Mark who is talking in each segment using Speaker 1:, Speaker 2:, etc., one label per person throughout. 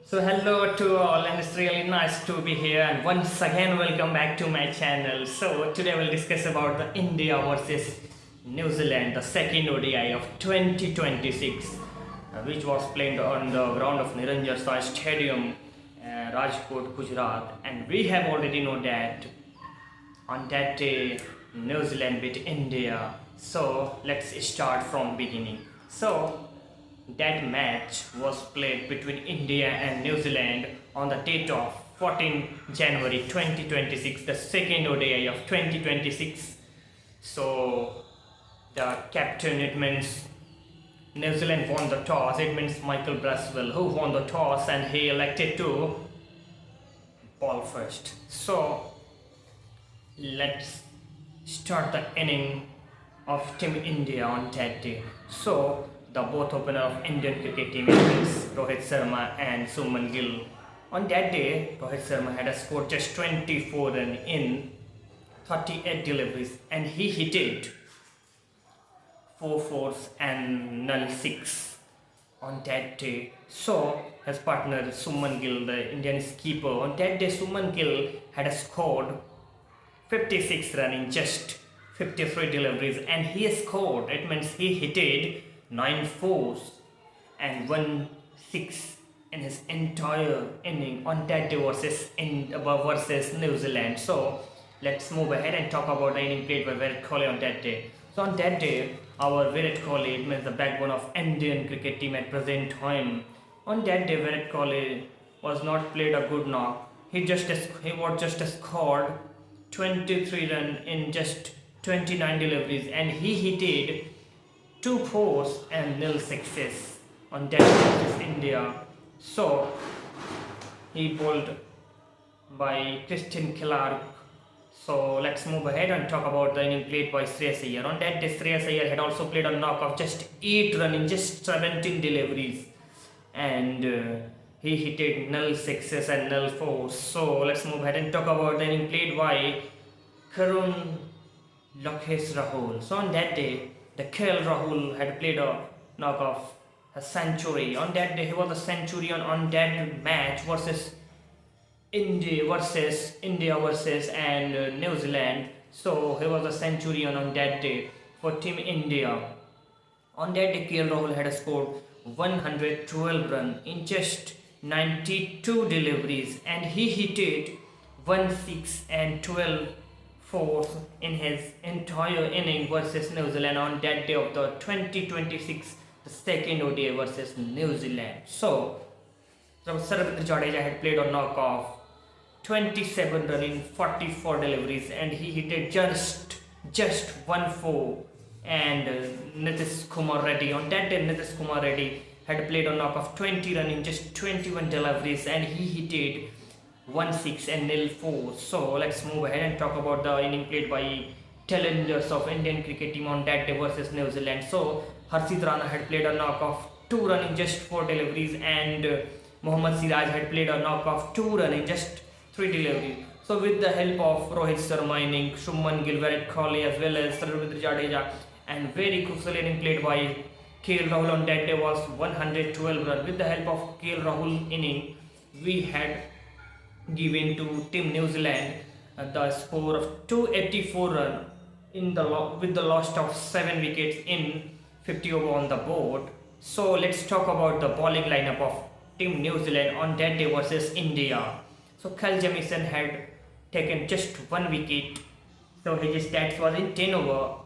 Speaker 1: So hello to all, and it's really nice to be here, and once again welcome back to my channel. So today we'll discuss about the India versus New Zealand, the second ODI of 2026, which was played on the ground of Niranjan Shah Stadium, Rajkot, Gujarat. And we have already know that on that day New Zealand beat India. So let's start from beginning. So that match was played between India and New Zealand on the date of 14 January 2026, the second ODI of 2026. So the captain, it means New Zealand won the toss. It means Michael Braswell, who won the toss, and he elected to ball first. So let's start the inning of Team India on that day. So the both opener of Indian cricket team is Rohit Sharma and Suman Gill. On that day, Rohit Sharma had scored just 24 runs in 38 deliveries, and he hit it 4 fours and null 6 on that day. So his partner Suman Gill, the Indian skipper, on that day Suman Gill had scored 56 runs in just 53 deliveries, and he scored, it means he hit 9 fours and 1 6 in his entire inning on that day versus New Zealand. So let's move ahead and talk about the inning played by Virat Kohli on that day. So on that day, our Virat Kohli, it means the backbone of Indian cricket team at present time. On that day, Virat Kohli was not played a good knock. He was just scored 23 runs in just 29 deliveries, and he hit 2 fours and nil sixes on that versus India. So he bowled by Christian Clark. So let's move ahead and talk about the inning played by Shreyas Iyer. On that day, Shreyas Iyer had also played a knock of just 8 runs in just 17 deliveries, and he hit null sixes and null fours. So let's move ahead and talk about the inning played by Karun Lokesh Rahul. So on that day, the KL Rahul had played a knock of a century. On that day, he was a centurion on that match versus India versus and New Zealand. So he was a centurion on that day for Team India. On that day, KL Rahul had scored 112 runs in just 92 deliveries, and he hit 1 6 and 12 fourth in his entire inning versus New Zealand on that day of the 2026, the second ODI versus New Zealand. So Ravindra Jadeja had played a knock of 27 runs in 44 deliveries, and he hit just 1 4. And Nitish Kumar Reddy, on that day Nitish Kumar Reddy had played a knock of 20 runs in just 21 deliveries, and he hit 1 6 and nil 4. So let's move ahead and talk about the inning played by tailenders of Indian cricket team on that day versus New Zealand. So Harshit Rana had played a knock of 2 runs in just 4 deliveries, and Mohammad Siraj had played a knock of 2 runs in just 3 deliveries. So with the help of Rohit Sharma inning, Shubman Gill, Virat Kohli, as well as Ravindra Jadeja, and very crucial inning played by KL Rahul on that day was 112 runs. With the help of KL Rahul inning, we had given to Team New Zealand the score of 284 runs with the loss of 7 wickets in 50 over on the board. So let's talk about the bowling lineup of Team New Zealand on that day versus India. So Kyle Jamieson had taken just 1 wicket. So his stats was in 10 over.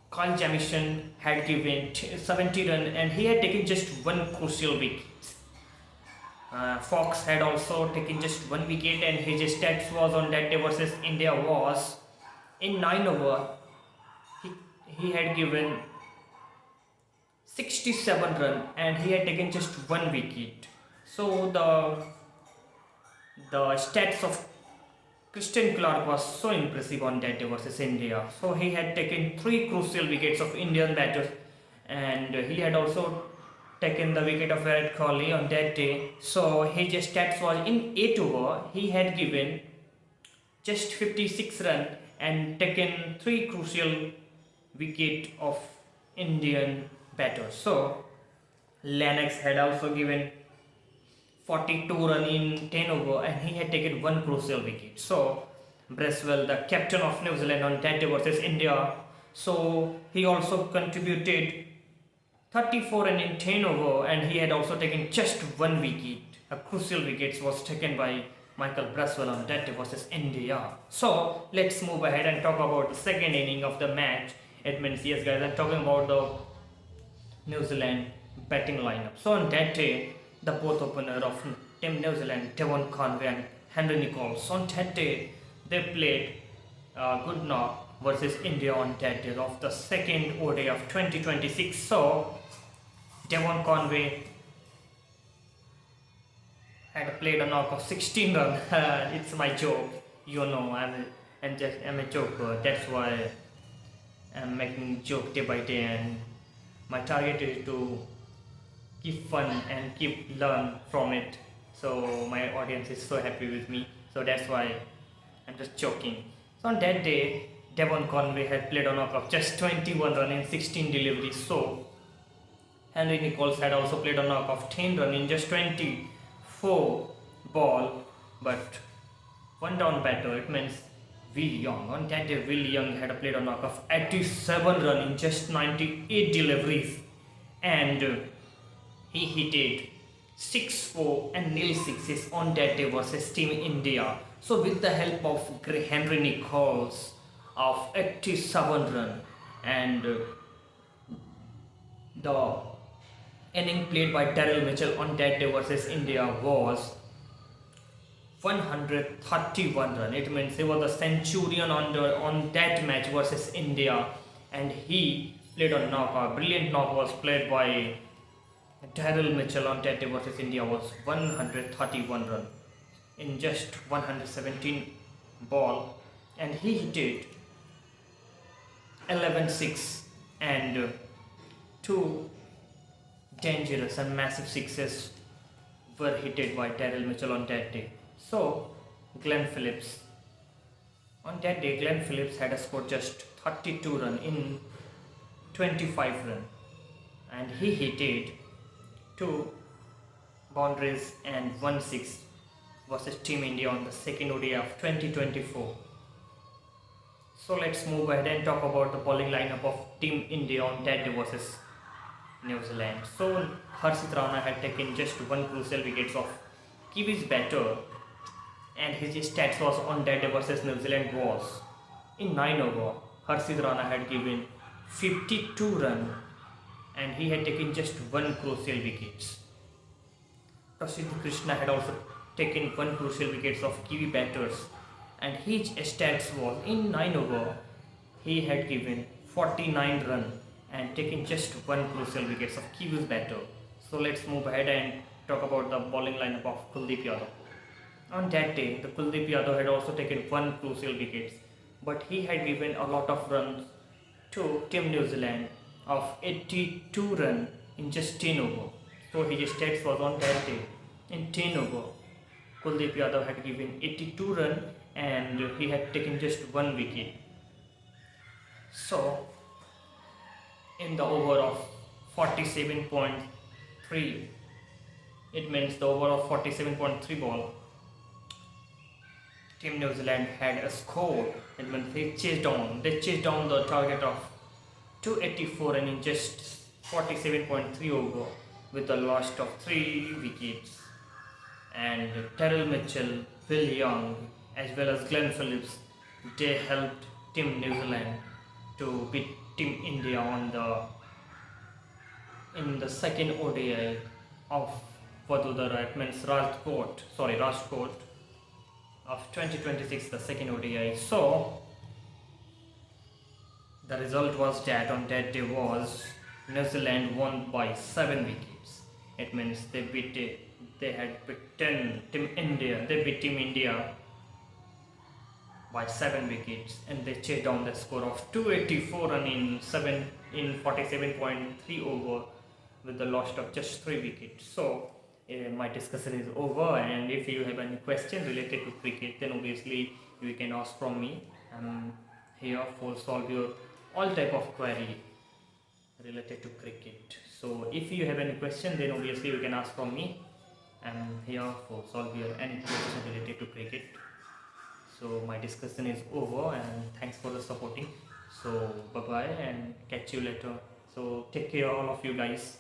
Speaker 1: Kyle Jamieson had given 70 runs, and he had taken just 1 crucial wicket. Fox had also taken just 1 wicket, and his stats was on that day versus India was in 9 over. He had given 67 runs, and he had taken just 1 wicket. So the stats of Christian Clark was so impressive on that day versus India. So he had taken 3 crucial wickets of Indian batters, and he had also taken the wicket of Virat Kohli on that day. So his stats was in 8 over. He had given just 56 runs and taken 3 crucial wicket of Indian batters. So Lennox had also given 42 run in 10 over, and he had taken one crucial wicket. So Bracewell, the captain of New Zealand on that day versus India, so he also contributed 34 run in 10 over, and he had also taken just one wicket. A crucial wicket was taken by Michael Bracewell on that day versus India. So let's move ahead and talk about the second inning of the match. It means, yes guys, I'm talking about the New Zealand batting lineup. So on that day, the both opener of Team New Zealand, Devon Conway and Henry Nicholls, on that day they played good knock versus India on that day of the second ODI of 2026. So Devon Conway had played a knock of 16 runs. It's my joke, you know. I'm a joker. That's why I'm making joke day by day, and my target is to keep fun and keep learn from it. So my audience is so happy with me. So that's why I'm just joking. So on that day, Devon Conway had played a knock of just 21 runs in 16 deliveries. So Henry Nicholls had also played a knock of 10 runs in just 24 ball, but one down batter. It means Will Young. On that day, Will Young had played a knock of 87 runs in just 98 deliveries, and he hit it 6-4 and nil sixes on that day versus Team India. So with the help of Henry Nicholls of 87 runs, and the inning played by Daryl Mitchell on that day versus India was 131 runs. It means he was a centurion on that match versus India, and he played a knock. A brilliant knock was played by Daryl Mitchell on that day versus India was 131 runs in just 117 ball, and he hit it 11-6 and two dangerous and massive sixes were hit by Daryl Mitchell on that day. So Glenn Phillips, on that day Glenn Phillips had scored just 32 runs in 25 runs, and he hit it 2 boundaries and 1-6 versus Team India on the second ODI of 2024. So let's move ahead and talk about the bowling lineup of Team India on that day versus New Zealand. So Harshit Rana had taken just one crucial wicket of Kiwis batter, and his stats was on that day versus New Zealand was in 9 over. Harshit Rana had given 52 runs, and he had taken just one crucial wicket. Prasidh Krishna had also taken one crucial wicket of Kiwi batters, and his stats was in 9 over. He had given 49 runs and taken just one crucial wicket of Kiwi's batter. So let's move ahead and talk about the bowling lineup of Kuldeep Yadav. On that day, the Kuldeep Yadav had also taken one crucial wicket, but he had given a lot of runs to Team New Zealand of 82 runs in just 10 over. So his stats was on that day in 10 over. Kuldeep Yadav had given 82 runs and he had taken just one wicket. So in the over of 47.3, it means the over of 47.3 ball, Team New Zealand had a score. It means they chased down the target of 284 and in just 47.3 over with the loss of 3 wickets. And Daryl Mitchell, Will Young as well as Glenn Phillips, they helped Team New Zealand to beat Team India in the second ODI of Vadodara. It means Rajkot of 2026, the second ODI. So the result was that on that day was New Zealand won by 7 wickets. It means they beat Team India by 7 wickets, and they chased down the score of 284 run in 47.3 over with the loss of just 3 wickets. So my discussion is over, and if you have any question related to cricket, then obviously you can ask from me. I'm here for solve your all type of query related to cricket. So if you have any question, then obviously you can ask from me. I'm here for solve your any question related to cricket. So my discussion is over and thanks for the supporting. So bye bye and catch you later. So take care all of you guys.